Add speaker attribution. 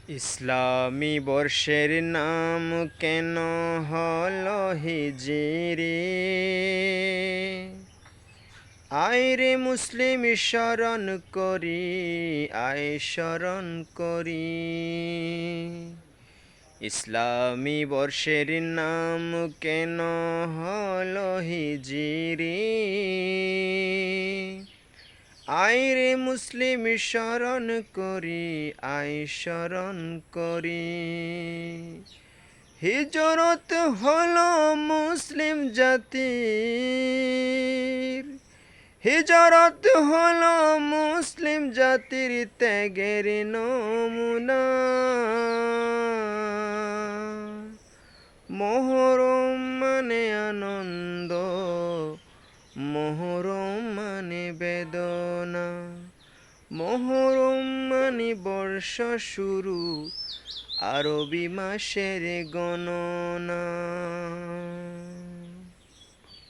Speaker 1: ইসলামী বর্ষের নাম কেন হলো হিজরি? আয় রে মুসলিম স্মরণ করি, আয় স্মরণ করি। ইসলামী বর্ষের নাম কেন হলো হিজরি? আয় রে মুসলিম স্মরণ করি, আয় স্মরণ করি। হিজরত হলো মুসলিম জাতির, হিজরত হলো মুসলিম জাতির ত্যাগের নমুনা। মহরম মানে আনন্দ, মহরম মানে বেদনা, মহরম মানে বর্ষা শুরু, আরবি মাসের গণনা।